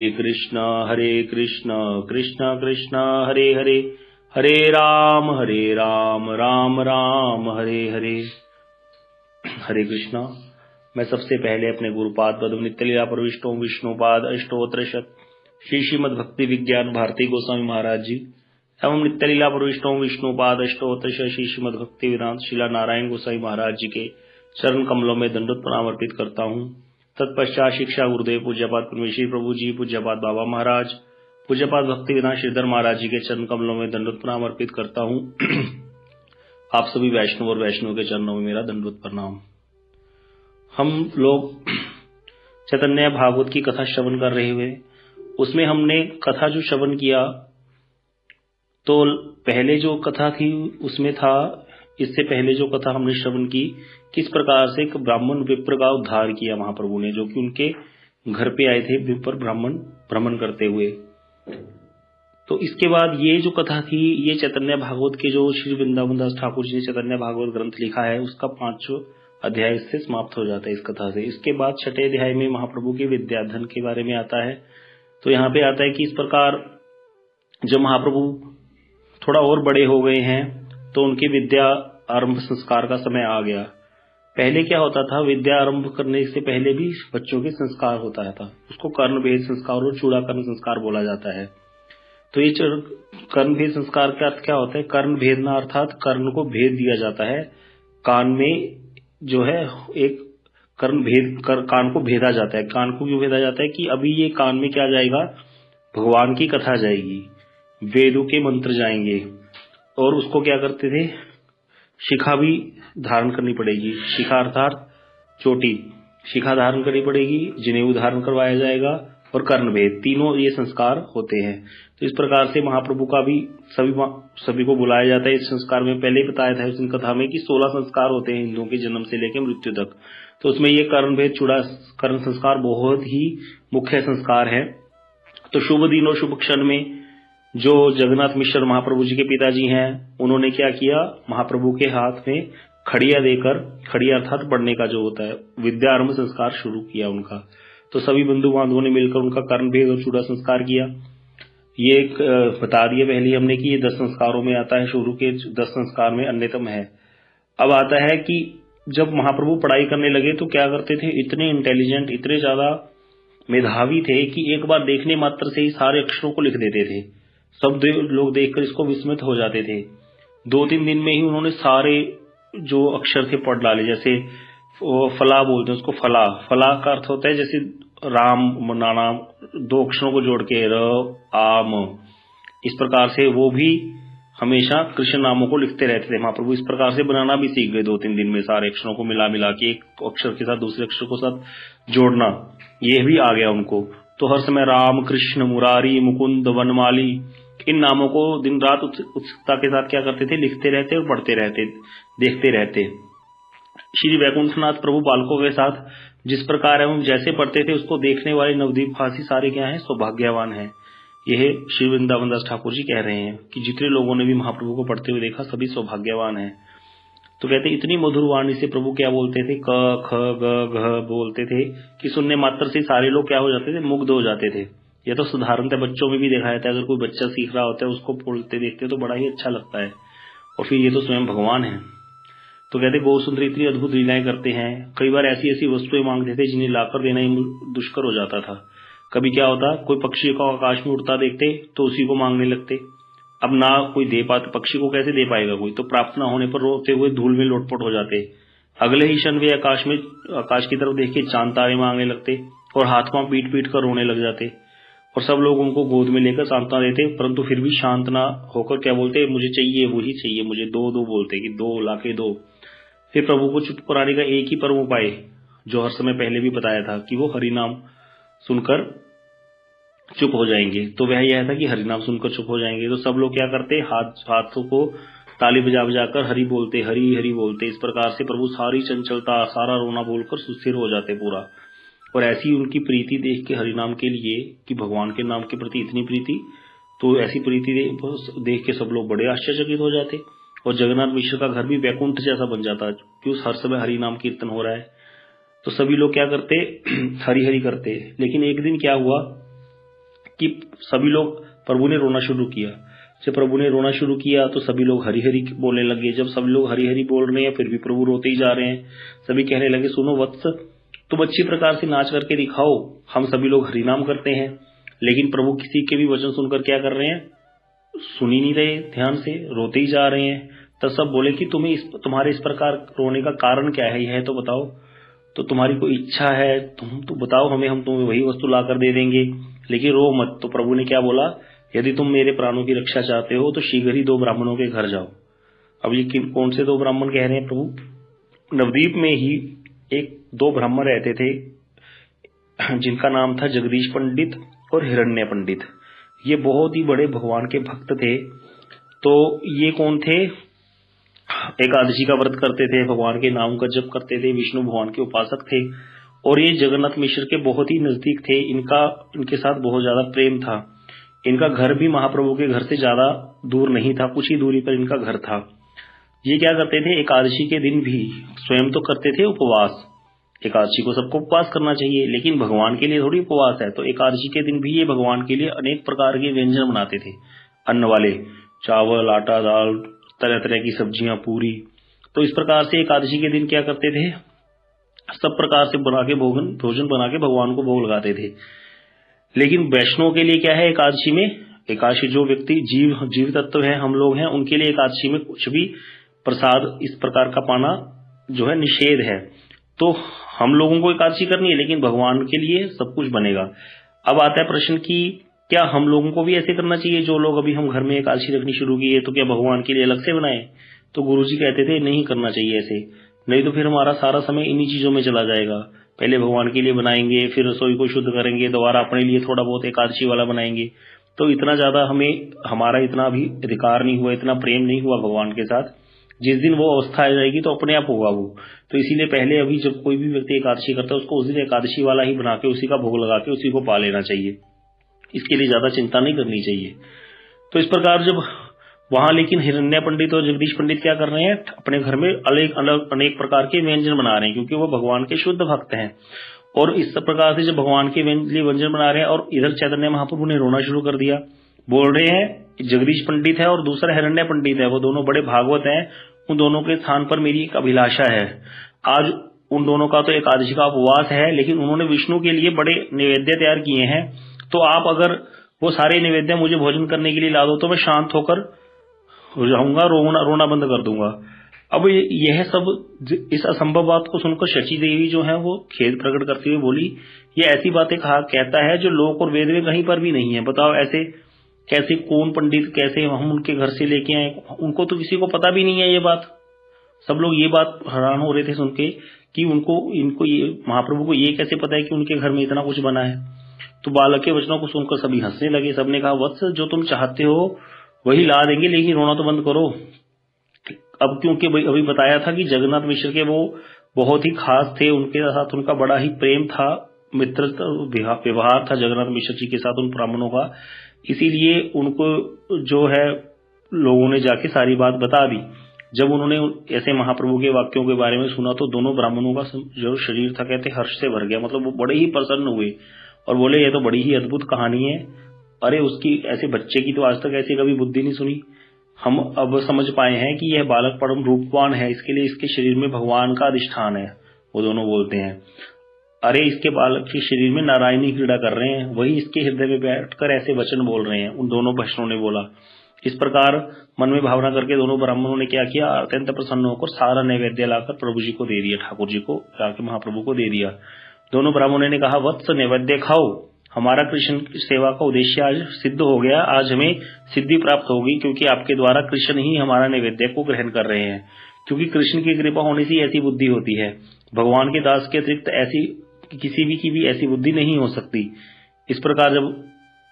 हरे कृष्ण कृष्ण कृष्ण हरे हरे, हरे राम राम राम हरे हरे। हरे कृष्णा। मैं सबसे पहले अपने गुरुपाद पद्म नित्य लीला प्रविष्टों विष्णुपाद अष्टोत्र शत श्री श्रीमद भक्ति विज्ञान भारती गोस्वामी महाराज जी एवं नित्य लीला प्रविष्टों विष्णुपाद अष्टोत्र शत श्री श्रीमद भक्ति वेदांत शिला नारायण गोसाई महाराज जी के चरण कमलों में दंडवत प्रणाम अर्पित करता हूँ। तत्पश्चात शिक्षा गुरुदेव पूज्यपाद परमेश्वरी प्रभु जी, पूज्यपाद बाबा महाराज, पूज्यपाद भक्ति वेदांत श्रीधर महाराज जी के चरण कमलों में दंडवत प्रणाम अर्पित करता हूँ। आप सभी वैष्णव और वैष्णव के चरणों में मेरा दंडवत प्रणाम। हम लोग चैतन्य भागवत की कथा श्रवण कर रहे हुए, उसमें हमने कथा जो श्रवण किया तो पहले जो कथा थी उसमें था, इससे पहले जो कथा हमने श्रवण की, किस प्रकार से एक ब्राह्मण विप्र का उद्धार किया महाप्रभु ने, जो कि उनके घर पे आए थे विप्र ब्राह्मण भ्रमण करते हुए। तो इसके बाद ये जो कथा थी, ये चैतन्य भागवत के जो श्री वृंदावन दास ठाकुर जी ने चैतन्य भागवत ग्रंथ लिखा है, उसका 5वां अध्याय इससे समाप्त हो जाता है इस कथा से। इसके बाद 6ठे अध्याय में महाप्रभु के विद्याधन के बारे में आता है। तो यहाँ पे आता है कि इस प्रकार जब महाप्रभु थोड़ा और बड़े हो गए हैं तो उनके विद्या आरंभ संस्कार का समय आ गया। पहले क्या होता था, विद्या आरंभ करने से पहले भी बच्चों के संस्कार होता था, उसको कर्ण भेद संस्कार और चूड़ाकर्ण संस्कार बोला जाता है। तो ये कर्ण भेद संस्कार का अर्थ क्या होता है? कर्ण भेदना अर्थात कर्ण को भेद दिया जाता है, कान में जो है एक कर्ण भेद कान को भेदा जाता है। कान को क्यों भेदा जाता है कि अभी ये कान में क्या जाएगा, भगवान की कथा जाएगी, वेदों के मंत्र जाएंगे, और उसको क्या करते थे, शिखा भी धारण करनी पड़ेगी। शिखा अर्थात चोटी, शिखा धारण करनी पड़ेगी, जनेऊ धारण करवाया जाएगा, और कर्ण भेद, तीनों ये संस्कार होते हैं। तो इस प्रकार से महाप्रभु का भी सभी को बुलाया जाता है इस संस्कार में। पहले ही बताया था उस कथा में कि 16 संस्कार होते हैं हिंदुओं के जन्म से लेकर मृत्यु तक। तो उसमें ये कर्ण भेद कर्ण संस्कार बहुत ही मुख्य संस्कार है। तो शुभ दिन और शुभ क्षण में जो जगन्नाथ मिश्र महाप्रभु जी के पिताजी हैं, उन्होंने क्या किया, महाप्रभु के हाथ में खड़िया देकर, खड़िया अर्थात पढ़ने का जो होता है, विद्यारंभ संस्कार शुरू किया उनका। तो सभी बंधु बांधवों ने मिलकर उनका कर्ण भेद और चूड़ा संस्कार किया। ये बता दिया पहले हमने कि ये 10 संस्कारों में आता है, शुरू के 10 संस्कार में अन्यतम है। अब आता है कि जब महाप्रभु पढ़ाई करने लगे तो क्या करते थे, इतने इंटेलिजेंट, इतने ज्यादा मेधावी थे कि एक बार देखने मात्र से ही सारे अक्षरों को लिख देते थे। सब लोग देखकर इसको विस्मित हो जाते थे। 2-3 दिन में ही उन्होंने सारे जो अक्षर थे पढ़ डाले। जैसे फला बोलते हैं उसको, फला, फला का अर्थ होता है जैसे राम नाम, 2 अक्षरों को जोड़ के र आम, इस प्रकार से वो भी हमेशा कृष्ण नामों को लिखते रहते थे। महाप्रभु इस प्रकार से बनाना भी सीख गए 2-3 दिन में, सारे अक्षरों को मिला मिला के एक अक्षर के साथ दूसरे अक्षर को साथ जोड़ना, ये भी आ गया उनको। तो हर समय राम कृष्ण मुरारी मुकुंद वनमाली, इन नामों को दिन रात उत्सुकता के साथ क्या करते थे, लिखते रहते और पढ़ते रहते, देखते रहते। श्री वैकुंठनाथ प्रभु बालकों के साथ जिस प्रकार एवं जैसे पढ़ते थे, उसको देखने वाले नवद्वीपवासी सारे क्या हैं, सौभाग्यवान हैं। यह श्री वृंदावन दास ठाकुर जी कह रहे हैं कि जितने लोगों ने भी महाप्रभु को पढ़ते हुए देखा सभी सौभाग्यवान हैं। तो कहते इतनी मधुर वाणी से प्रभु क्या बोलते थे, क ख ग घ बोलते थे कि सुनने मात्र से सारे लोग क्या हो जाते थे, मुग्ध हो जाते थे। यह तो साधारणतः बच्चों में भी देखा जाता है, अगर कोई बच्चा सीख रहा होता है उसको बोलते देखते तो बड़ा ही अच्छा लगता है। और फिर ये तो स्वयं भगवान है। तो कहते गौ सुंदर इतनी अद्भुत लीलाएं करते हैं। कई बार ऐसी ऐसी वस्तुएं मांगते थे जिन्हें लाकर देना ही दुष्कर हो जाता था। कभी क्या होता, कोई पक्षी को आकाश में उड़ता देखते तो उसी को मांगने लगते। अब ना कोई दे पाते, पक्षी को कैसे दे पाएगा कोई, तो प्राप्त न होने पर रोते हुए धूल में लोटपोट हो जाते। अगले ही क्षण वे आकाश की तरफ देख के चांद तारे मांगने लगते और हाथ पांव पीट पीट कर रोने लग जाते। और सब लोग उनको गोद में लेकर सांत्वना देते, परंतु फिर भी शांत ना होकर क्या बोलते, मुझे चाहिए, वही चाहिए मुझे, दो दो बोलते कि दो लाके दो। फिर प्रभु को चुप कराने का एक ही परम उपाय, जो हर समय पहले भी बताया था, कि वो हरि नाम सुनकर चुप हो जाएंगे। तो वह यह था कि हरि नाम सुनकर चुप हो जाएंगे। तो सब लोग क्या करते, हाथों को ताली बजा बजाकर हरि बोलते, हरि हरि बोलते। इस प्रकार से प्रभु सारी चंचलता, सारा रोना बोलकर सुस्थिर हो जाते पूरा। और ऐसी उनकी प्रीति देख के हरिनाम के लिए, कि भगवान के नाम के प्रति इतनी प्रीति, तो ऐसी प्रीति देख के सब लोग बड़े आश्चर्यचकित हो जाते। और जगन्नाथ मिश्र का घर भी वैकुंठ जैसा बन जाता, क्यों हर समय हरि नाम कीर्तन हो रहा है। तो सभी लोग क्या करते, हरि हरि करते। लेकिन एक दिन क्या हुआ कि सभी लोग, प्रभु ने रोना शुरू किया। जब प्रभु ने रोना शुरू किया तो सभी लोग हरि हरि बोलने लगे। जब सभी लोग हरि हरि बोल रहे हैं फिर भी प्रभु रोते ही जा रहे हैं। सभी कहने लगे, सुनो वत्स, तुम अच्छी प्रकार से नाच करके दिखाओ, हम सभी लोग हरि नाम करते हैं। लेकिन प्रभु किसी के भी वचन सुनकर क्या कर रहे हैं, सुन ही नहीं रहे, ध्यान से रोते ही जा रहे हैं। तब सब बोले कि तुम्हारे इस प्रकार रोने का कारण क्या है, यह तो बताओ। तो तुम्हारी कोई इच्छा है, तुम तो बताओ हमें, हम तुम्हें वही वस्तु लाकर दे देंगे, लेकिन रो मत। तो प्रभु ने क्या बोला, यदि तुम मेरे प्राणों की रक्षा चाहते हो तो शीघ्र ही 2 ब्राह्मणों के घर जाओ। अब ये कौन से 2 ब्राह्मण कह रहे हैं प्रभु? नवद्वीप में ही 2 ब्राह्मण रहते थे जिनका नाम था जगदीश पंडित और हिरण्य पंडित। ये बहुत ही बड़े भगवान के भक्त थे। तो ये कौन थे? एकादशी का व्रत करते थे, भगवान के नाम का जप करते थे, विष्णु भगवान के उपासक थे और ये जगन्नाथ मिश्र के बहुत ही नजदीक थे। इनके साथ बहुत ज्यादा प्रेम था। इनका घर भी महाप्रभु के घर से ज्यादा दूर नहीं था, कुछ ही दूरी पर इनका घर था। ये क्या करते थे, एकादशी के दिन भी स्वयं तो करते थे उपवास। एकादशी को सबको उपवास करना चाहिए, लेकिन भगवान के लिए थोड़ी उपवास है। तो एकादशी के दिन भी ये भगवान के लिए अनेक प्रकार के व्यंजन बनाते थे, अन्न वाले, चावल, आटा, दाल, तरह तरह की सब्जियां, पूरी। तो इस प्रकार से एकादशी के दिन क्या करते थे, सब प्रकार से बना के भोजन बना के भगवान को भोग लगाते थे। लेकिन वैष्णव के लिए क्या है, एकादशी में, एकादशी जो व्यक्ति जीव तत्व है, हम लोग हैं, उनके लिए एकादशी में कुछ भी प्रसाद इस प्रकार का पाना जो है निषेध है। तो हम लोगों को एकादशी करनी है, लेकिन भगवान के लिए सब कुछ बनेगा। अब आता है प्रश्न कि क्या हम लोगों को भी ऐसे करना चाहिए? जो लोग अभी हम घर में एकादशी रखनी शुरू की है, तो क्या भगवान के लिए अलग से बनाए? तो गुरुजी कहते थे नहीं करना चाहिए ऐसे, नहीं तो फिर हमारा सारा समय इन्हीं चीजों में चला जाएगा। पहले भगवान के लिए बनाएंगे, फिर रसोई को शुद्ध करेंगे, दोबारा अपने लिए थोड़ा बहुत एकादशी वाला बनाएंगे। तो इतना ज्यादा हमारा इतना भी अधिकार नहीं हुआ, इतना प्रेम नहीं हुआ भगवान के साथ। जिस दिन वो अवस्था आ जाएगी तो अपने आप होगा वो। तो इसीलिए पहले अभी जब कोई भी व्यक्ति एकादशी करता है, उसको उस दिन एकादशी वाला ही बना के उसी का भोग लगा के उसी को पा लेना चाहिए। इसके लिए ज्यादा चिंता नहीं करनी चाहिए। तो इस प्रकार जब वहां, लेकिन हिरण्य पंडित और जगदीश पंडित क्या कर रहे हैं, अपने घर में अनेक प्रकार के व्यंजन बना रहे हैं, क्योंकि वो भगवान के शुद्ध भक्त हैं। और इस प्रकार से जब भगवान के लिए व्यंजन बना रहे हैं, और इधर चैतन्य महाप्रभु ने रोना शुरू कर दिया। बोल रहे हैं जगदीश पंडित है और दूसरा हिरण्य पंडित है, वो दोनों बड़े भागवत हैं, उन दोनों के स्थान पर मेरी एक अभिलाषा है। आज उन दोनों का तो एकादशी का उपवास है, लेकिन उन्होंने विष्णु के लिए बड़े नैवेद्य तैयार किए हैं। तो आप अगर वो सारे नैवेद्य मुझे भोजन करने के लिए ला दो तो मैं शांत होकर जाऊंगा, रोना बंद कर दूंगा। अब यह सब, इस असंभव बात को सुनकर शची देवी जो है वो खेद प्रकट करती हुई बोली, ये ऐसी बातें कहता है जो लोक और वेद में कहीं पर भी नहीं है। बताओ ऐसे कैसे, कौन पंडित, कैसे हम उनके घर से लेके आए, उनको तो किसी को पता भी नहीं है ये बात। सब लोग ये बात हैरान हो रहे थे सुन के कि इनको ये महाप्रभु को ये कैसे पता है कि उनके घर में इतना कुछ बना है। तो बालक के वचनों को सुनकर सभी हंसने लगे। सबने कहा, वत्स जो तुम चाहते हो वही ला देंगे, लेकिन रोना तो बंद करो। अब क्योंकि अभी बताया था कि जगन्नाथ मिश्र के वो बहुत ही खास थे, उनके साथ उनका बड़ा ही प्रेम था, मित्र व्यवहार था जगन्नाथ मिश्र जी के साथ उन ब्राह्मणों का। इसीलिए उनको जो है लोगों ने जाके सारी बात बता दी। जब उन्होंने ऐसे महाप्रभु के वाक्यों के बारे में सुना तो दोनों ब्राह्मणों का जो शरीर था, कहते हर्ष से भर गया। मतलब वो बड़े ही प्रसन्न हुए और बोले, ये तो बड़ी ही अद्भुत कहानी है। अरे उसकी, ऐसे बच्चे की तो आज तक ऐसी कभी बुद्धि नहीं सुनी। हम अब समझ पाए हैं कि यह बालक परम रूपवान है, इसके लिए इसके शरीर में भगवान का अधिष्ठान है। वो दोनों बोलते हैं, अरे इसके बालक के शरीर में नारायणी क्रीड़ा कर रहे हैं, वही इसके हृदय में बैठकर ऐसे वचन बोल रहे हैं। उन दोनों वैष्णवों ने बोला। इस प्रकार मन में भावना करके दोनों ब्राह्मणों ने क्या किया, अत्यंत प्रसन्न होकर सारा नैवेद्य लाकर प्रभु जी को दे दिया, ठाकुर जी को लाकर महाप्रभु को दे दिया। दोनों ब्राह्मणों ने कहा, वत्स नैवेद्य खाओ, हमारा कृष्ण की सेवा का उद्देश्य आज सिद्ध हो गया, आज हमें सिद्धि प्राप्त होगी, क्योंकि आपके द्वारा कृष्ण ही हमारा नैवेद्य को ग्रहण कर रहे हैं। क्योंकि कृष्ण की कृपा होने से ऐसी बुद्धि होती है, भगवान के दास के अतिरिक्त ऐसी किसी भी की भी ऐसी बुद्धि नहीं हो सकती। इस प्रकार जब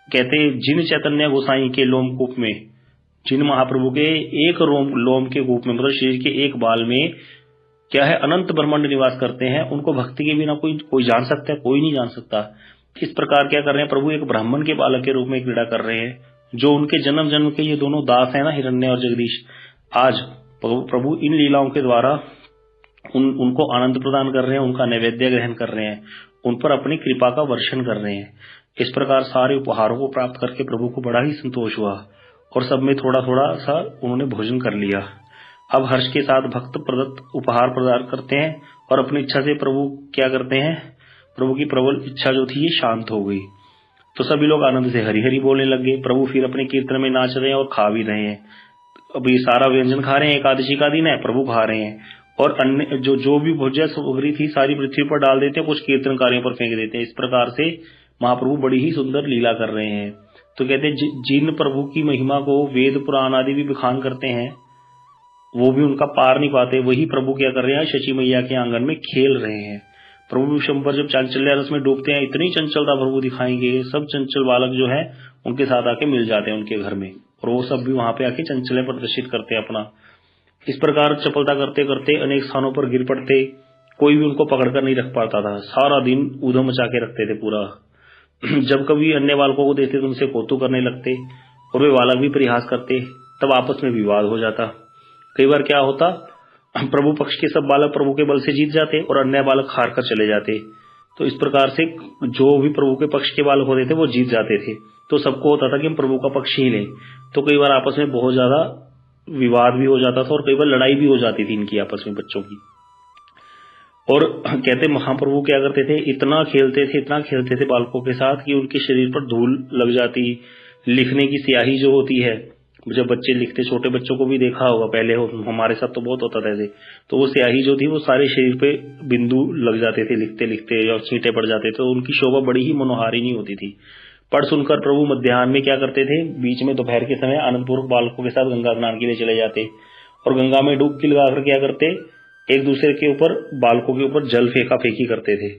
कहते, जिन चैतन्य गोसाई के लोमकूप में, जिन महाप्रभु के एक लोम के कूप में, मतलब शरीर के एक बाल में क्या है, अनंत ब्रह्मांड निवास करते हैं, उनको भक्ति के बिना कोई जान सकता है? कोई नहीं जान सकता। इस प्रकार क्या कर रहे हैं प्रभु, एक ब्राह्मण के बालक के रूप में क्रीड़ा कर रहे हैं। जो उनके जन्म जन्म के ये दोनों दास है ना, हिरण्य और जगदीश, आज प्रभु इन लीलाओं के द्वारा उनको आनंद प्रदान कर रहे हैं, उनका नैवेद्य ग्रहण कर रहे हैं, उन पर अपनी कृपा का वर्षण कर रहे हैं। इस प्रकार सारे उपहारों को प्राप्त करके प्रभु को बड़ा ही संतोष हुआ और सब में थोड़ा थोड़ा सा उन्होंने भोजन कर लिया। अब हर्ष के साथ भक्त प्रदत्त उपहार प्रदान करते हैं और अपनी इच्छा से प्रभु क्या करते हैं, प्रभु की प्रबल इच्छा जो थी ये शांत हो गई। तो सभी लोग आनंद से हरि हरि बोलने लग गए। प्रभु फिर अपने कीर्तन में नाच रहे हैं और खा भी रहे हैं। अब ये सारा व्यंजन खा रहे हैं, एकादशी का दिन है, प्रभु खा रहे हैं और अन्य जो भी भोज्य सामग्री थी सारी पृथ्वी पर डाल देते हैं, कुछ कीर्तनकारियों पर फेंक देते हैं। इस प्रकार से महाप्रभु बड़ी ही सुंदर लीला कर रहे हैं। तो कहते हैं जिन प्रभु की महिमा को वेद पुराण आदि भी बखान करते हैं वो भी उनका पार नहीं पाते, वही प्रभु क्या कर रहे हैं, शची मैया के आंगन में खेल रहे हैं। प्रभु विशंबर जब चांचल्य रस में डूबते हैं, इतनी चंचलता प्रभु दिखाएंगे, सब चंचल बालक जो है उनके साथ आके मिल जाते हैं उनके घर में और वो सब भी वहां पे आके चंचल्य प्रदर्शित करते हैं अपना। इस प्रकार चपलता करते करते अनेक स्थानों पर गिर पड़ते, कोई भी उनको पकड़कर नहीं रख पाता था। सारा दिन ऊधम मचा के रखते थे पूरा। जब कभी अन्य बालकों को देखते तो उनसे कौतुक करने लगते और वे बालक भी परिहास करते, तब आपस में विवाद हो जाता। कई बार क्या होता, प्रभु पक्ष के सब बालक प्रभु के बल से जीत जाते और अन्य बालक हार कर चले जाते। तो इस प्रकार से जो भी प्रभु के पक्ष के बालक होते थे वो जीत जाते थे। तो सबको होता था कि हम प्रभु का पक्ष ही लें। तो कई बार आपस में बहुत ज्यादा विवाद भी हो जाता था और कई बार लड़ाई भी हो जाती थी इनकी आपस में बच्चों की। और कहते महाप्रभु क्या करते थे, इतना खेलते थे बालकों के साथ कि उनके शरीर पर धूल लग जाती। लिखने की स्याही जो होती है, जब बच्चे लिखते, छोटे बच्चों को भी देखा होगा पहले, हमारे साथ तो बहुत होता था ऐसे, तो वो स्याही जो थी वो सारे शरीर पे बिंदु लग जाते थे लिखते लिखते और छींटे पड़ जाते थे। तो उनकी शोभा बड़ी ही मनोहारी नहीं होती थी। पढ़ सुनकर प्रभु मध्याह्न में क्या करते थे, बीच में दोपहर के समय आनंदपूर्वक बालकों के साथ गंगा स्नान के लिए चले जाते और गंगा में डुबकी लगाकर क्या करते, एक दूसरे के ऊपर, बालकों के ऊपर जल फेंका फेंकी करते थे।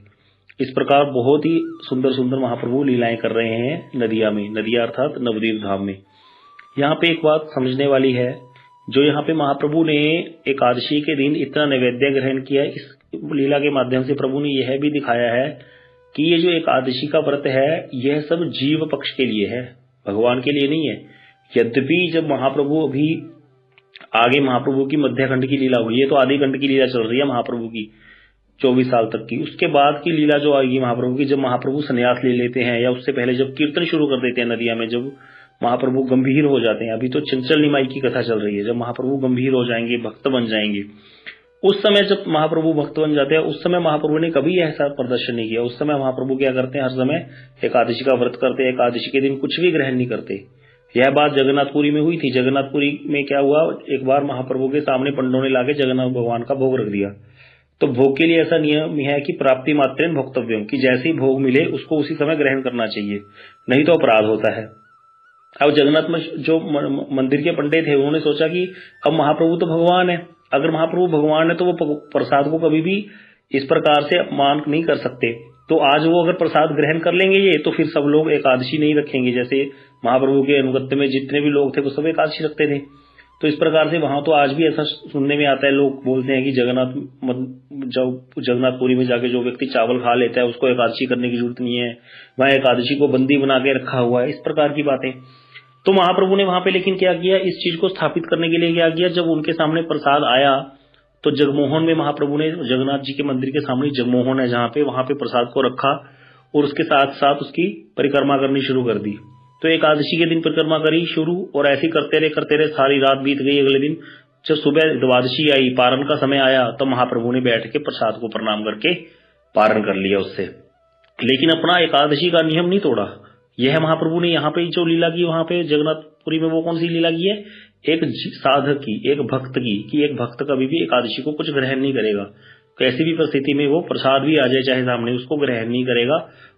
इस प्रकार बहुत ही सुंदर सुंदर महाप्रभु लीलाएं कर रहे हैं नदिया में, नदिया अर्थात नवदीप धाम में। यहाँ पे एक बात समझने वाली है, जो यहाँ पे महाप्रभु ने एकादशी के दिन इतना नैवेद्य ग्रहण किया, इस लीला के माध्यम से प्रभु ने यह भी दिखाया है कि ये जो एकादशी का व्रत है यह सब जीव पक्ष के लिए है, भगवान के लिए नहीं है। यद्यपि जब महाप्रभु अभी आगे महाप्रभु की मध्यखंड की लीला हुई है, तो आदि खंड की लीला चल रही है महाप्रभु की 24 साल तक की। उसके बाद की लीला जो आएगी महाप्रभु की, जब महाप्रभु संन्यास ले लेते हैं या उससे पहले जब कीर्तन शुरू कर देते हैं नदिया में, जब महाप्रभु गंभीर हो जाते हैं। अभी तो चंचल निमाई की कथा चल रही है, जब महाप्रभु गंभीर हो जाएंगे, भक्त बन जाएंगे, उस समय जब महाप्रभु भक्त बन जाते हैं, उस समय महाप्रभु ने कभी ऐसा प्रदर्शन नहीं किया। उस समय महाप्रभु क्या करते हैं, हर समय एकादशी का व्रत करते हैं, एकादशी के दिन कुछ भी ग्रहण नहीं करते। यह बात जगन्नाथपुरी में हुई थी। जगन्नाथपुरी में क्या हुआ, एक बार महाप्रभु के सामने पंडों ने लाके जगन्नाथ भगवान का भोग रख दिया। तो भोग के लिए ऐसा नियम है कि प्राप्ति मात्रेन भोक्तव्यम, कि जैसे ही भोग मिले उसको उसी समय ग्रहण करना चाहिए, नहीं तो अपराध होता है। अब जगन्नाथ में जो मंदिर के पंडित थे उन्होंने सोचा कि अब महाप्रभु तो भगवान है, अगर महाप्रभु भगवान है तो वो प्रसाद को कभी भी इस प्रकार से अपमान नहीं कर सकते। तो आज वो अगर प्रसाद ग्रहण कर लेंगे ये, तो फिर सब लोग एकादशी नहीं रखेंगे। जैसे महाप्रभु के अनुगत्य में जितने भी लोग थे वो सब एकादशी रखते थे। तो इस प्रकार से वहां तो आज भी ऐसा सुनने में आता है, लोग बोलते हैं कि जगन्नाथपुरी में जाके जो व्यक्ति चावल खा लेता है उसको एकादशी करने की जरूरत नहीं है, वहां एकादशी को बंदी बना के रखा हुआ है, इस प्रकार की बातें। तो महाप्रभु ने वहां पे लेकिन क्या किया, इस चीज को स्थापित करने के लिए क्या किया, जब उनके सामने प्रसाद आया तो जगमोहन में महाप्रभु ने, जगन्नाथ जी के मंदिर के सामने जगमोहन है जहाँ पे, वहां पे प्रसाद को रखा और उसके साथ साथ उसकी परिक्रमा करनी शुरू कर दी। तो एकादशी के दिन परिक्रमा करी शुरू, और ऐसे करते रहे सारी रात बीत गई। अगले दिन जब सुबह द्वादशी आई, पारण का समय आया, तो महाप्रभु ने बैठ के प्रसाद को प्रणाम करके पारण कर लिया उससे, लेकिन अपना एकादशी का नियम नहीं तोड़ा। यह महाप्रभु ने यहाँ पे जो लीला की, वहां पे जगन्नाथपुरी में वो कौन सी लीला की है, एक साधक की, एक भक्त की, कि एक भक्त कभी भी एकादशी को कुछ ग्रहण नहीं करेगा। कैसी भी परिस्थिति में वो प्रसाद भी आ जाए चाहे सामने, उसको ग्रहण नहीं करेगा,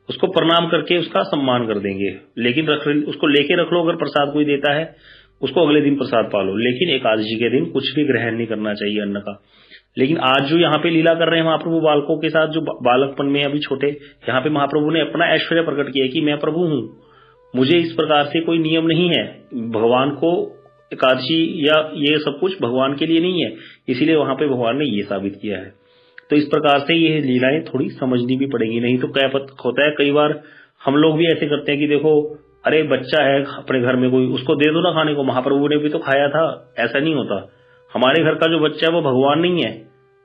उसको प्रणाम करके उसका सम्मान कर देंगे। लेकिन उसको लेके रख लो, अगर प्रसाद कोई देता है उसको अगले दिन प्रसाद पालो, लेकिन एकादशी के दिन कुछ भी ग्रहण नहीं करना चाहिए अन्न का। लेकिन आज जो यहाँ पे लीला कर रहे हैं महाप्रभु बालकों के साथ, जो बालकपन में अभी छोटे, यहाँ पे महाप्रभु ने अपना ऐश्वर्य प्रकट किया कि मैं प्रभु हूँ, मुझे इस प्रकार से कोई नियम नहीं है। भगवान को एकादशी या ये सब कुछ भगवान के लिए नहीं है, इसीलिए वहां पे भगवान ने ये साबित किया है। तो इस प्रकार से ये लीलाएं थोड़ी समझनी भी पड़ेगी, नहीं तो क्या होता है, कई बार हम लोग भी ऐसे करते हैं कि देखो, अरे बच्चा है अपने घर में कोई, उसको दे दो ना खाने को, महाप्रभु ने भी तो खाया था, ऐसा नहीं होता। हमारे घर का जो बच्चा है वो भगवान नहीं है,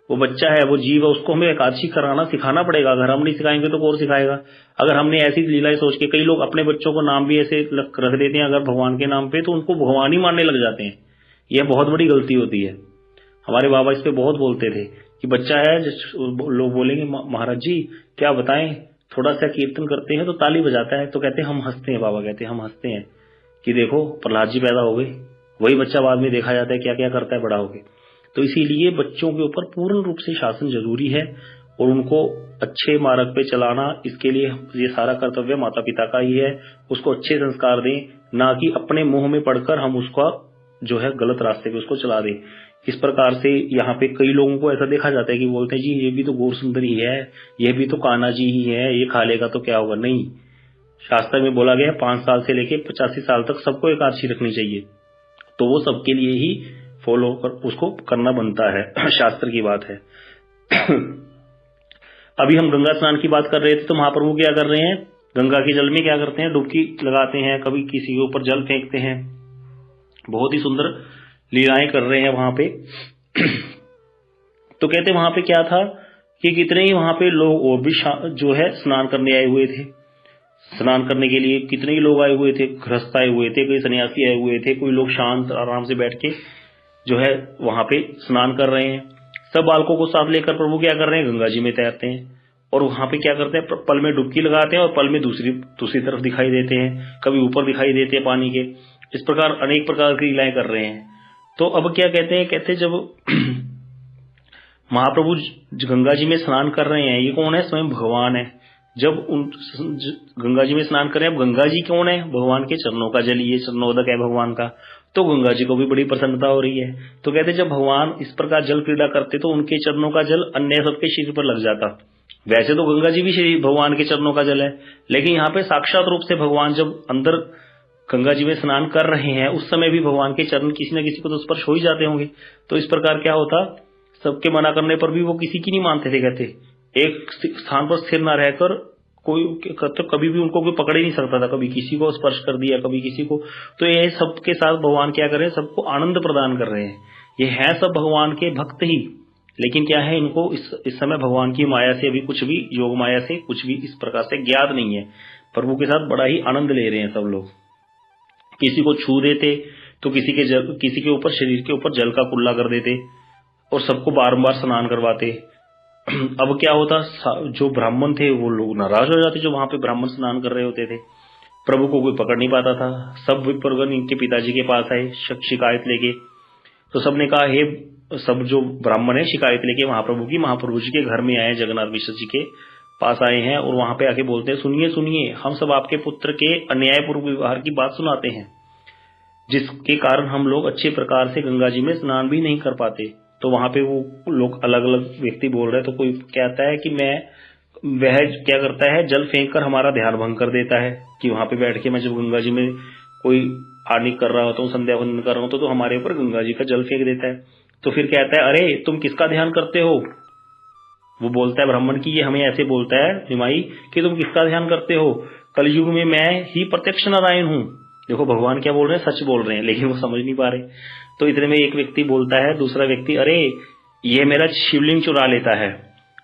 वो बच्चा है, वो जीव है, उसको हमें एकादशी कराना सिखाना पड़ेगा। अगर हम नहीं सिखाएंगे तो कौन सिखाएगा। अगर हमने ऐसी लीलाएं सोच के, कई लोग अपने बच्चों को नाम भी ऐसे रख देते हैं अगर भगवान के नाम पे, तो उनको भगवान ही मानने लग जाते हैं। यह बहुत बड़ी गलती होती है। हमारे बाबा इस पे बहुत बोलते थे कि बच्चा है, लोग बोलेंगे महाराज जी क्या बताएं, थोड़ा सा कीर्तन करते हैं तो ताली बजाता है, तो कहते हैं हम हंसते हैं। बाबा कहते हैं हम हंसते हैं कि देखो प्रहलाद जी पैदा हो गए, वही बच्चा बाद में देखा जाता है क्या क्या करता है बड़ा होके। तो इसीलिए बच्चों के ऊपर पूर्ण रूप से शासन जरूरी है और उनको अच्छे मार्ग पे चलाना, इसके लिए ये सारा कर्तव्य माता पिता का ही है। उसको अच्छे संस्कार दें, ना कि अपने मुंह में पढ़कर हम उसका जो है गलत रास्ते पे उसको चला दें। इस प्रकार से यहाँ पे कई लोगों को ऐसा देखा जाता है कि बोलते हैं जी ये भी तो गौर सुंदर ही है, ये भी तो कान्हा जी ही है, ये खा लेगा तो क्या होगा। नहीं, शास्त्र में बोला गया है 5 साल से लेके 85 साल तक सबको एकादशी रखनी चाहिए, तो वो सबके लिए ही फॉलो कर उसको करना बनता है। शास्त्र की बात है। अभी हम गंगा स्नान की बात कर रहे थे, तो महाप्रभु क्या कर रहे हैं, गंगा के जल में क्या करते हैं, डुबकी लगाते हैं, कभी किसी के ऊपर जल फेंकते हैं, बहुत ही सुंदर लीलाएं कर रहे हैं वहां पे। तो कहते वहां पे क्या था कि कितने ही वहां पे लोग और भी जो है स्नान करने आए हुए थे। स्नान करने के लिए कितने ही लोग आए हुए थे, गृहस्थ आए हुए थे, कोई सन्यासी आए हुए थे, कोई लोग शांत आराम से बैठ के जो है वहां पे स्नान कर रहे हैं। सब बालकों को साथ लेकर प्रभु क्या कर रहे हैं, गंगा जी में तैरते हैं और वहां पे क्या करते हैं, पल में डुबकी लगाते हैं और पल में दूसरी तरफ दिखाई देते हैं, कभी ऊपर दिखाई देते हैं पानी के। इस प्रकार अनेक प्रकार की लीलाएं कर रहे हैं। तो अब क्या कहते हैं, जब महाप्रभु गंगा जी में स्नान कर रहे हैं, ये कौन है, स्वयं भगवान है। जब उन गंगा जी में स्नान कर रहे हैं, अब गंगा जी कौन है, भगवान के चरणों का जल, ये चरणोदक है भगवान का। तो गंगा जी को भी बड़ी प्रसन्नता हो रही है। तो कहते जब भगवान इस प्रकार जल क्रीड़ा करते तो उनके चरणों का जल अन्य सबके शरीर पर लग जाता। वैसे तो गंगा जी भी शरीर भगवान के चरणों का जल है, लेकिन यहाँ पे साक्षात रूप से भगवान जब अंदर गंगा जी में स्नान कर रहे हैं, उस समय भी भगवान के चरण किसी न किसी को तो स्पर्श हो ही जाते होंगे। तो इस प्रकार क्या होता, सबके मना करने पर भी वो किसी की नहीं मानते थे। कहते एक स्थान पर स्थिर न रहकर कोई तो कभी भी उनको कोई पकड़ ही नहीं सकता था, कभी किसी को स्पर्श कर दिया, कभी किसी को। तो ये सबके साथ भगवान क्या कर रहे हैं, सबको आनंद प्रदान कर रहे हैं। ये है सब भगवान के भक्त ही, लेकिन क्या है, इनको इस समय भगवान की माया से अभी कुछ भी, योग माया से कुछ भी इस प्रकार से ज्ञात नहीं है। प्रभु के साथ बड़ा ही आनंद ले रहे हैं सब लोग। किसी को छू देते तो किसी के ऊपर, शरीर के ऊपर जल का कुल्ला कर देते और सबको बारंबार स्नान करवाते। अब क्या होता, जो ब्राह्मण थे वो लोग नाराज हो जाते, जो वहां पे ब्राह्मण स्नान कर रहे होते थे। प्रभु को कोई पकड़ नहीं पाता था। सब विप्रगण इनके पिताजी के पास आए शिकायत लेके। तो सबने कहा, हे सब जो ब्राह्मण है शिकायत लेके महाप्रभु जी के घर में आए, जगन्नाथ मिश्र जी के पास आए हैं और वहां पे आके बोलते हैं, सुनिए सुनिए, हम सब आपके पुत्र के अन्यायपूर्वक व्यवहार की बात सुनाते हैं, जिसके कारण हम लोग अच्छे प्रकार से गंगा जी में स्नान भी नहीं कर पाते। तो वहां पे वो लोग अलग अलग व्यक्ति बोल रहे हैं। तो कोई कहता है कि वह क्या करता है, जल फेंक कर हमारा ध्यान भंग कर देता है, कि वहां पे बैठ के मैं जब गंगा जी में कोई आरती कर रहा होता हूँ, संध्या वंदन कर रहा हूँ, तो हमारे ऊपर गंगा जी का जल फेंक देता है। तो फिर कहता है, अरे तुम किसका ध्यान करते हो। वो बोलता है ब्राह्मण की, ये हमें ऐसे बोलता है निमाई कि तुम किसका ध्यान करते हो, कलयुग में मैं ही प्रत्यक्ष नारायण हूँ। देखो भगवान क्या बोल रहे हैं, सच बोल रहे हैं, लेकिन वो समझ नहीं पा रहे। तो इतने में एक व्यक्ति बोलता है, दूसरा व्यक्ति, अरे ये मेरा शिवलिंग चुरा लेता है।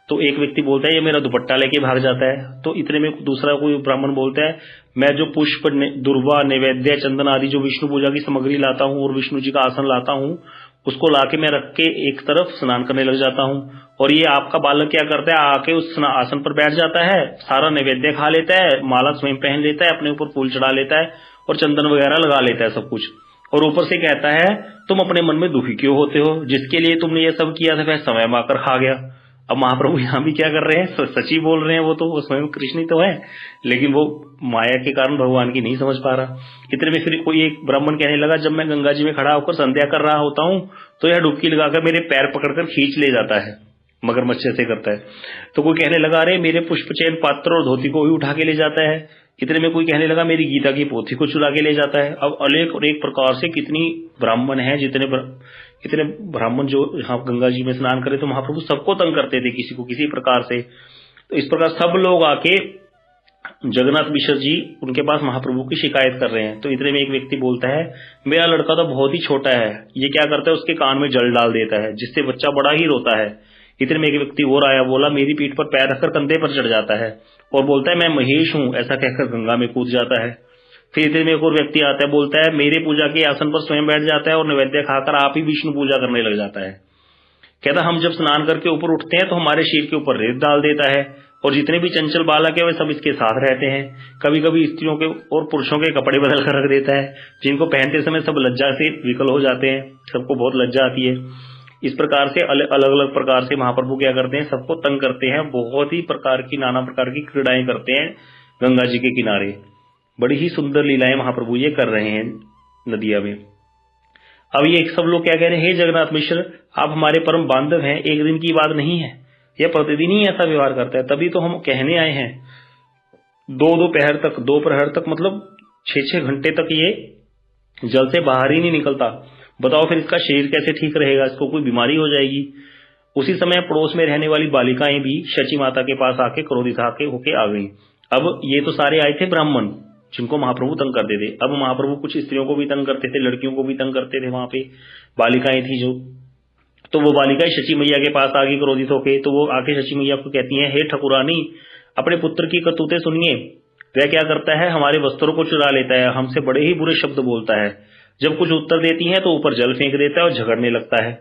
तो एक व्यक्ति बोलता है, ये मेरा दुपट्टा लेके भाग जाता है। तो इतने में दूसरा कोई ब्राह्मण बोलता है, मैं जो पुष्प, दुर्वा, नैवेद्य, चंदन आदि जो विष्णु पूजा की सामग्री लाता हूँ और विष्णु जी का आसन लाता हूँ, उसको लाके मैं रख के एक तरफ स्नान करने लग जाता हूँ, और ये आपका बालक क्या करता है, आके उस आसन पर बैठ जाता है, सारा नैवेद्य खा लेता है, माला स्वयं पहन लेता है, अपने ऊपर फूल चढ़ा लेता है और चंदन वगैरह लगा लेता है सब कुछ, और ऊपर से कहता है तुम अपने मन में दुखी क्यों होते हो, जिसके लिए तुमने ये सब किया था वह समय में आकर खा गया। अब महाप्रभु यहाँ भी क्या कर रहे हैं, सच ही बोल रहे हैं, वो तो स्वयं कृष्ण ही तो है, लेकिन वो माया के कारण भगवान की नहीं समझ पा रहा। इतने में फिर कोई एक ब्राह्मण कहने लगा, जब मैं गंगा जी में खड़ा होकर संध्या कर रहा होता हूँ तो यह डुबकी लगाकर मेरे पैर पकड़कर खींच ले जाता है, मगरमच्छ से करता है। तो कोई कहने लगा, अरे मेरे पुष्प चैन पात्र और धोती को भी उठा के ले जाता है। इतने में कोई कहने लगा, मेरी गीता की पोथी को चुरा के ले जाता है। अब अनेक और एक प्रकार से कितनी ब्राह्मण है, इतने ब्राह्मण जो यहाँ गंगा जी में स्नान करे, तो महाप्रभु सबको तंग करते थे, किसी को किसी प्रकार से। तो इस प्रकार सब लोग आके जगन्नाथ मिश्र जी उनके पास महाप्रभु की शिकायत कर रहे हैं। तो इतने में एक व्यक्ति बोलता है, मेरा लड़का तो बहुत ही छोटा है, ये क्या करता है, उसके कान में जल डाल देता है, जिससे बच्चा बड़ा ही रोता है। इतने में एक व्यक्ति और आया, बोला मेरी पीठ पर पैर रखकर कंधे पर चढ़ जाता है और बोलता है मैं महेश हूं, ऐसा कहकर गंगा में कूद जाता है। फिर इतने में एक और व्यक्ति आता है, बोलता है मेरे पूजा के आसन पर स्वयं बैठ जाता है और नैवेद्य खाकर आप ही विष्णु पूजा करने लग जाता है। कहता हम जब स्नान करके ऊपर उठते हैं तो हमारे शरीर के ऊपर रेत डाल देता है और जितने भी चंचल बालक है वे सब इसके साथ रहते हैं। कभी कभी स्त्रियों के और पुरुषों के कपड़े बदल कर रख देता है, जिनको पहनते समय सब लज्जा से विकल हो जाते हैं, सबको बहुत लज्जा आती है। इस प्रकार से अलग अलग प्रकार से महाप्रभु क्या करते हैं, सबको तंग करते हैं, बहुत ही प्रकार की नाना प्रकार की क्रीड़ाएं करते हैं गंगा जी के किनारे। बड़ी ही सुंदर लीलाएं महाप्रभु ये कर रहे हैं नदिया में। अब ये सब लोग क्या कह रहे हैं, हे जगन्नाथ मिश्र आप हमारे परम बांधव हैं, एक दिन की बात नहीं है, यह प्रतिदिन ही ऐसा व्यवहार करता है, तभी तो हम कहने आए हैं। दो प्रहर तक मतलब 6-6 घंटे तक ये जल से बाहर ही नहीं निकलता। बताओ फिर इसका शरीर कैसे ठीक रहेगा, इसको कोई बीमारी हो जाएगी। उसी समय पड़ोस में रहने वाली बालिकाएं भी शची माता के पास आके क्रोधित होके आ गई। अब ये तो सारे आए थे ब्राह्मण जिनको महाप्रभु तंग करते थे। अब महाप्रभु कुछ स्त्रियों को भी तंग करते थे, लड़कियों को भी तंग करते थे, वहां पे बालिकाएं थी जो, तो वो बालिकाएं शची मैया के पास आगे क्रोधित होके, तो वो आके शची मैया को कहती हैं, हे ठकुरानी अपने पुत्र की करतूतें सुनिए, वह क्या करता है हमारे वस्त्रों को चुरा लेता है, हमसे बड़े ही बुरे शब्द बोलता है, जब कुछ उत्तर देती हैं तो ऊपर जल फेंक देता है और झगड़ने लगता है।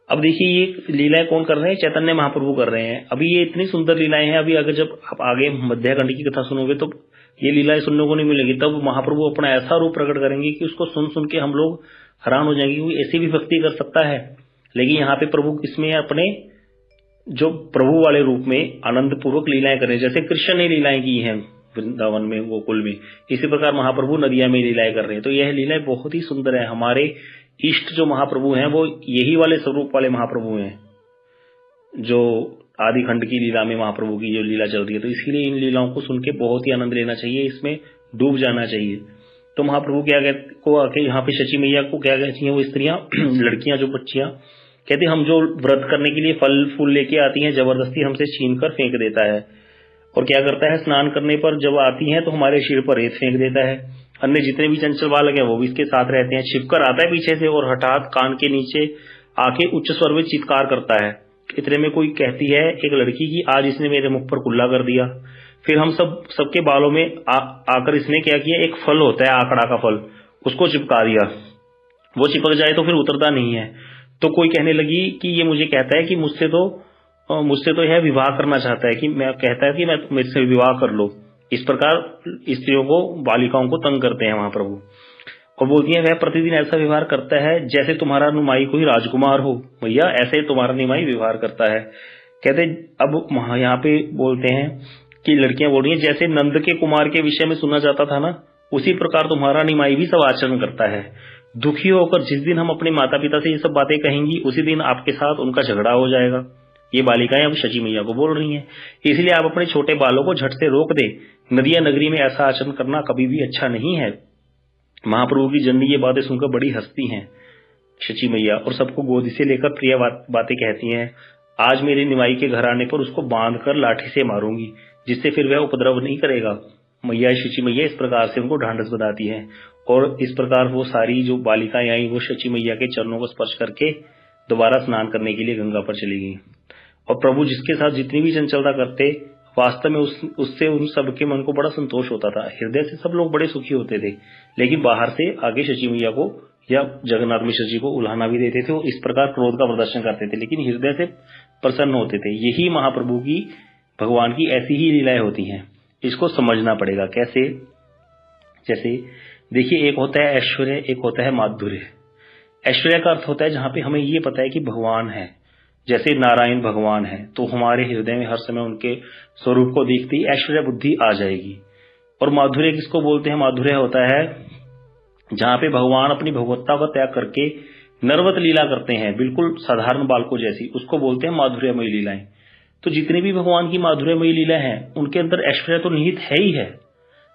अब देखिए ये लीलाएं कौन कर रहे हैं, चैतन्य महाप्रभु कर रहे हैं। अभी ये इतनी सुंदर लीलाएं हैं, अभी अगर जब आप आगे मध्याखंड की कथा सुनोगे तो ये लीलाएं सुनने को नहीं मिलेगी। तब महाप्रभु अपना ऐसा रूप प्रकट करेंगे कि उसको सुन सुन के हम लोग हैरान हो जाएंगे, कोई ऐसी भी भक्ति कर सकता है। लेकिन यहाँ पे प्रभु इसमें अपने जो प्रभु वाले रूप में आनंद पूर्वक लीलाएं कर रहे हैं, जैसे कृष्ण ने लीलाएं की हैं वृंदावन में, गोकुल में, इसी प्रकार महाप्रभु नदिया में लीलाएं कर रहे हैं। तो यह लीलाएं बहुत ही सुंदर है। हमारे इष्ट जो महाप्रभु हैं वो यही वाले स्वरूप वाले महाप्रभु हैं, जो आदि खंड की लीला में महाप्रभु की जो लीला चल रही है। तो इसलिए इन लीलाओं को सुन के बहुत ही आनंद लेना चाहिए, इसमें डूब जाना चाहिए। तो महाप्रभु क्या कहते को आके यहाँ पे शची मैया को क्या कहती हैं वो स्त्रियां, लड़कियां जो बच्चियां, कहती हम जो व्रत करने के लिए फल फूल लेके आती हैं जबरदस्ती हमसे छीन कर फेंक देता है, और क्या करता है स्नान करने पर जब आती हैं तो हमारे सिर पर रेत फेंक देता है। अन्य जितने भी चंचल बालक हैं वो भी इसके साथ रहते हैं। छिपकर आता है पीछे से और हठात कान के नीचे आके उच्च स्वर में चित्कार करता है। इतने में कोई कहती है एक लड़की की, आज इसने मेरे मुख पर कुल्ला कर दिया। फिर हम सबके बालों में आकर इसने क्या किया, एक फल होता है आकड़ा का फल, उसको चिपका दिया। वो चिपक जाए तो फिर उतरता नहीं है। तो कोई कहने लगी कि ये मुझे कहता है कि मुझसे तो यह विवाह करना चाहता है, कि मैं कहता है कि मैं मेरे से विवाह कर लो। इस प्रकार स्त्रियों को, बालिकाओं को तंग करते हैं महाप्रभु। और बोलती है वह प्रतिदिन ऐसा व्यवहार करता है जैसे तुम्हारा नुमाई कोई राजकुमार हो। भैया ऐसे तुम्हारा नुमाई व्यवहार करता है। कहते अब यहाँ पे बोलते हैं कि लड़कियां बोल रही हैं जैसे नंद के कुमार के विषय में सुना जाता था ना, उसी प्रकार तुम्हारा निमाई भी सब आचरण करता है। दुखी होकर जिस दिन हम अपने माता पिता से ये सब बातें कहेंगी उसी दिन आपके साथ उनका झगड़ा हो जाएगा। ये बालिकाएं अब शची मैया को बोल रही हैं, इसलिए आप अपने छोटे बालों को झट से रोक दे। नदिया नगरी में ऐसा आचरण करना कभी भी अच्छा नहीं है। महाप्रभु की जननी ये बातें सुनकर बड़ी हंसती हैं शची मैया, और सबको गोदी से लेकर प्रिय बातें कहती हैं। आज मेरे निमाई के घर आने पर उसको बांधकर लाठी से मारूंगी, जिससे फिर वह उपद्रव नहीं करेगा। मैया शची मैया इस प्रकार से उनको ढांढस बताती है, और इस प्रकार वो सारी जो बालिकाएं आई वो शची मैया के चरणों को स्पर्श करके दोबारा स्नान करने के लिए गंगा पर चली गई। और प्रभु जिसके साथ जितनी भी चंचलता करते, वास्तव में उससे उन सबके मन को बड़ा संतोष होता था। हृदय से सब लोग बड़े सुखी होते थे, लेकिन बाहर से आगे शची मैया को या जगन्नाथ मिश्र जी को उल्हाना भी देते थे। वो इस प्रकार क्रोध का प्रदर्शन करते थे, लेकिन हृदय से प्रसन्न होते थे। यही महाप्रभु की, भगवान की ऐसी ही लीलाएं होती हैं। इसको समझना पड़ेगा कैसे। जैसे देखिए, एक होता है ऐश्वर्य, एक होता है माधुर्य। ऐश्वर्य का अर्थ होता है जहां पे हमें ये पता है कि भगवान है, जैसे नारायण भगवान है, तो हमारे हृदय में हर समय उनके स्वरूप को देखते ही ऐश्वर्य बुद्धि आ जाएगी। और माधुर्य किसको बोलते हैं? माधुर्य होता है जहां पे भगवान अपनी भगवत्ता का त्याग करके नरवत लीला करते हैं, बिल्कुल साधारण बालकों जैसी, उसको बोलते हैं माधुर्यमयी लीलाएं। तो जितनी भी भगवान की माधुर्यमयी लीला है उनके अंदर ऐश्वर्य तो निहित है ही है।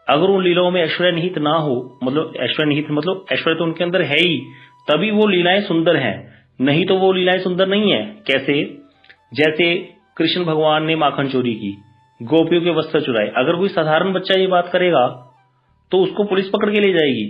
अगर उन लीलाओं में ऐश्वर्य निहित ना हो, मतलब ऐश्वर्य निहित मतलब ऐश्वर्य तो उनके अंदर है ही, तभी वो लीलाएं सुंदर हैं, नहीं तो वो लीलाएं सुंदर नहीं है। कैसे? जैसे कृष्ण भगवान ने माखन चोरी की, गोपियों के वस्त्र चुराए। अगर कोई साधारण बच्चा ये बात करेगा तो उसको पुलिस पकड़ के ले जाएगी।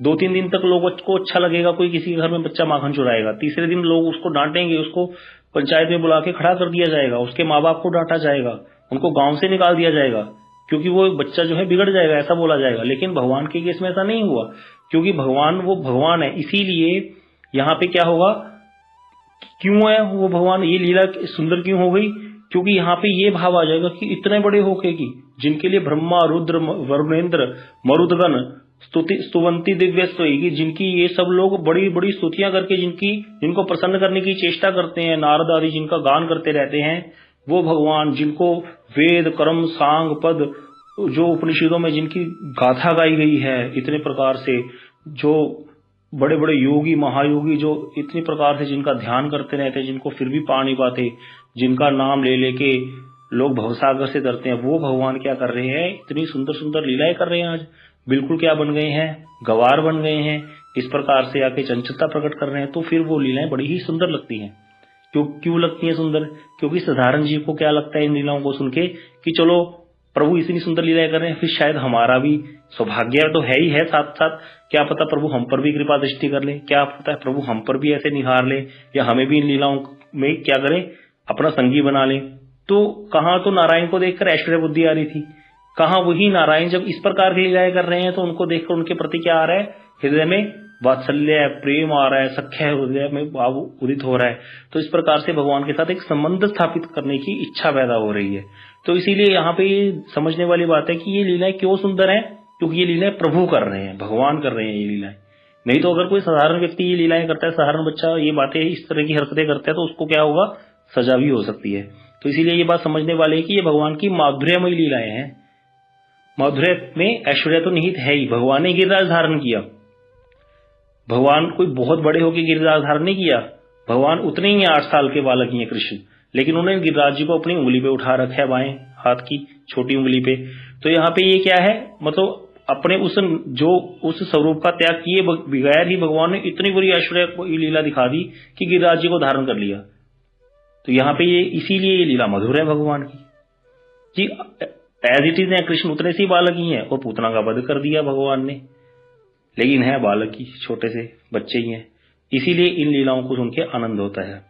2-3 दिन तक लोगों को अच्छा लगेगा, कोई किसी के घर में बच्चा माखन चुराएगा, तीसरे दिन लोग उसको डांटेंगे, उसको पंचायत में बुला के खड़ा कर दिया जाएगा, उसके माँ बाप को डांटा जाएगा, उनको गांव से निकाल दिया जाएगा, क्योंकि वो बच्चा जो है बिगड़ जाएगा, ऐसा बोला जाएगा। लेकिन भगवान के केस में ऐसा नहीं हुआ, क्योंकि भगवान वो भगवान है। इसीलिए यहाँ पे क्या होगा, क्यों है वो भगवान, ये लीला सुंदर क्यों हो गई, क्योंकि यहाँ पे ये भाव आ जाएगा कि इतने बड़े होके की जिनके लिए ब्रह्मा रुद्र वरुणेन्द्र मरुदगण स्तुवंती दिव्य स्तुति, जिनकी ये सब लोग बड़ी बड़ी स्तुतियां करके जिनको प्रसन्न करने की चेष्टा करते हैं, नारद आदि जिनका गान करते रहते हैं, वो भगवान जिनको वेद कर्म सांग पद जो उपनिषदों में जिनकी गाथा गाई गई है इतने प्रकार से, जो बड़े बड़े योगी महायोगी जो इतनी प्रकार से जिनका ध्यान करते रहते, जिनको फिर भी पा नहीं पाते, जिनका नाम ले लेके लोग भवसागर से डरते हैं, वो भगवान क्या कर रहे हैं, इतनी सुंदर सुंदर लीलाएं कर रहे हैं। आज बिल्कुल क्या बन गए हैं, गवार बन गए हैं, इस प्रकार से आके चंचलता प्रकट कर रहे हैं। तो फिर वो लीलाएं बड़ी ही सुंदर लगती हैं। क्यों लगती हैं सुंदर, क्योंकि साधारण जीव को क्या लगता है इन लीलाओं को सुन के कि चलो प्रभु इतनी सुंदर लीलाएं कर रहे हैं, फिर शायद हमारा भी सौभाग्य तो है ही है, साथ साथ क्या पता प्रभु हम पर भी कृपा दृष्टि कर ले, क्या पता है प्रभु हम पर भी ऐसे निहार ले, या हमें भी इन लीलाओं में क्या करें, अपना संगी बना ले। तो कहाँ तो नारायण को देखकर ऐश्वर्य बुद्धि आ रही थी, कहाँ वही नारायण जब इस प्रकार की लीलाएं कर रहे हैं तो उनको देखकर उनके प्रति क्या आ रहा है, हृदय में वात्सल्य प्रेम आ रहा है, सख्य हृदय में भाव उदित हो रहा है। तो इस प्रकार से भगवान के साथ एक संबंध स्थापित करने की इच्छा पैदा हो रही है। तो इसीलिए यहाँ पे ये समझने वाली बात है कि ये लीलाएं क्यों सुंदर है, क्योंकि ये लीलाएं प्रभु कर रहे हैं, भगवान कर रहे हैं ये लीलाएं। नहीं तो अगर कोई साधारण व्यक्ति ये लीलाएं करता है, साधारण बच्चा ये बातें इस तरह की हरकतें करता है, तो उसको क्या होगा, सजा भी हो सकती है। तो इसीलिए ये बात समझने वाले है कि ये भगवान की माधुर्यमयी लीलाएं हैं। माधुर्य में ऐश्वर्य तो निहित है ही, भगवान ने गिरिराज धारण किया, भगवान कोई बहुत बड़े होकर गिरिराज धारण नहीं किया, भगवान उतने ही 8 साल के बालक ही हैं कृष्ण, लेकिन उन्होंने गिरिराज जी को अपनी उंगली पे उठा रखा है, बाएं हाथ की छोटी उंगली पे। तो यहाँ पे ये क्या है, मतलब अपने उस स्वरूप का त्याग किए बगैर ही भगवान ने इतनी बड़ी ऐश्वर्य लीला दिखा दी कि गिरिराज जी को धारण कर लिया। तो यहाँ पे ये इसीलिए ये लीला मधुर है भगवान की जी। एज इट इज है, कृष्ण उतने से बालक ही हैं और पूतना का वध कर दिया भगवान ने, लेकिन है बालक ही, छोटे से बच्चे ही हैं। इसीलिए इन लीलाओं को सुन के आनंद होता है।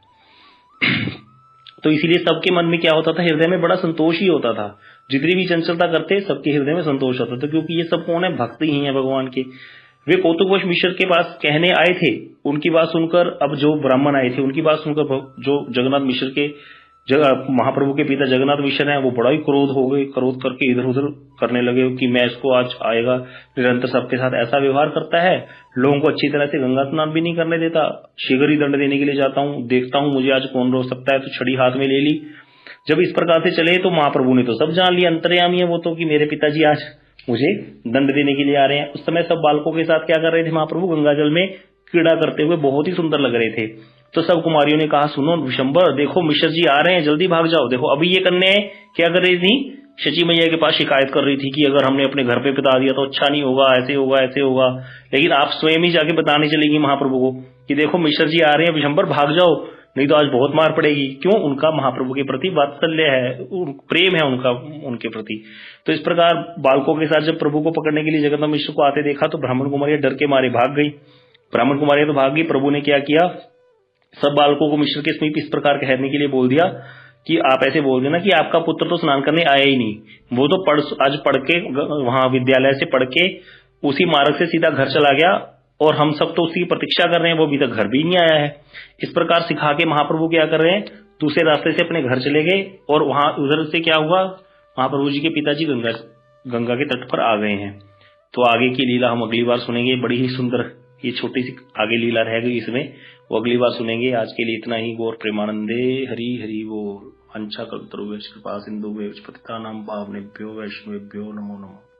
तो इसीलिए सबके मन में क्या होता था, हृदय में बड़ा संतोष ही होता था। जितनी भी चंचलता करते सबके हृदय में संतोष होता था, क्योंकि ये सब कौन है, भक्त ही हैं भगवान के। वे कौतुकवश मिश्र के पास कहने आए थे, उनकी बात सुनकर, अब जो ब्राह्मण आए थे उनकी बात सुनकर जो जगन्नाथ मिश्र के महाप्रभु के पिता जगन्नाथ मिश्र हैं, वो बड़ा ही क्रोध हो गए, क्रोध करके इधर उधर करने लगे कि मैं इसको आज आएगा निरंतर सबके साथ ऐसा व्यवहार करता है, लोगों को अच्छी तरह से गंगा स्नान भी नहीं करने देता, शीघ्र ही दंड देने के लिए जाता हूँ, देखता हूँ मुझे आज कौन रोक सकता है। तो छड़ी हाथ में ले ली। जब इस प्रकार से चले तो महाप्रभु ने तो सब जान लिया, अंतर्यामी है वो तो, कि मेरे पिताजी आज मुझे दंड देने के लिए आ रहे हैं। उस समय सब बालकों के साथ क्या कर रहे थे, महाप्रभु गंगा जल में क्रीड़ा करते हुए बहुत ही सुंदर लग रहे थे। तो सब कुमारियों ने कहा, सुनो विशंबर, देखो मिश्र जी आ रहे हैं, जल्दी भाग जाओ। देखो अभी ये कन्याएं क्या कर रही थी, शची मैया के पास शिकायत कर रही थी कि अगर हमने अपने घर पे बता दिया तो अच्छा नहीं होगा, ऐसे होगा ऐसे होगा। लेकिन आप स्वयं ही जाके बताने चलेगी महाप्रभु को कि देखो मिश्र जी आ रहे हैं, विशंबर भाग जाओ, नहीं तो आज बहुत मार पड़ेगी। क्यों, उनका महाप्रभु के प्रति वात्सल्य है, प्रेम है उनका उनके प्रति। तो इस प्रकार बालकों के साथ जब प्रभु को पकड़ने के लिए जगन्नाथ मिश्र को आते देखा तो ब्राह्मण कुमारियां डर के मारे भाग गई। ब्राह्मण कुमारियां तो भाग गई। प्रभु ने क्या किया, सब बालकों को मिश्र के समीप इस प्रकार कहने के लिए बोल दिया कि आप ऐसे बोल देना कि आपका पुत्र तो स्नान करने आया ही नहीं, वो तो आज पढ़ के वहां विद्यालय से पढ़ के उसी मार्ग से सीधा घर चला गया और हम सब तो उसकी प्रतीक्षा कर रहे हैं, वो अभी तक घर भी नहीं आया है। इस प्रकार सिखा के महाप्रभु क्या कर रहे हैं, दूसरे रास्ते से अपने घर चले गए और वहां उधर से क्या हुआ, महाप्रभु जी के पिताजी गंगा के तट पर आ गए हैं। तो आगे की लीला हम अगली बार सुनेंगे, बड़ी ही सुंदर ये छोटी सी आगे लीला रह गई इसमें, वो अगली बार सुनेंगे। आज के लिए इतना ही। गौर प्रेमानंदे हरि हरि बोल। अंशा कल्पतरुभ्यश्च कृपा सिंधुभ्यश्च पतितानां पावनेभ्यो वैष्णवेभ्यो नमो नमः।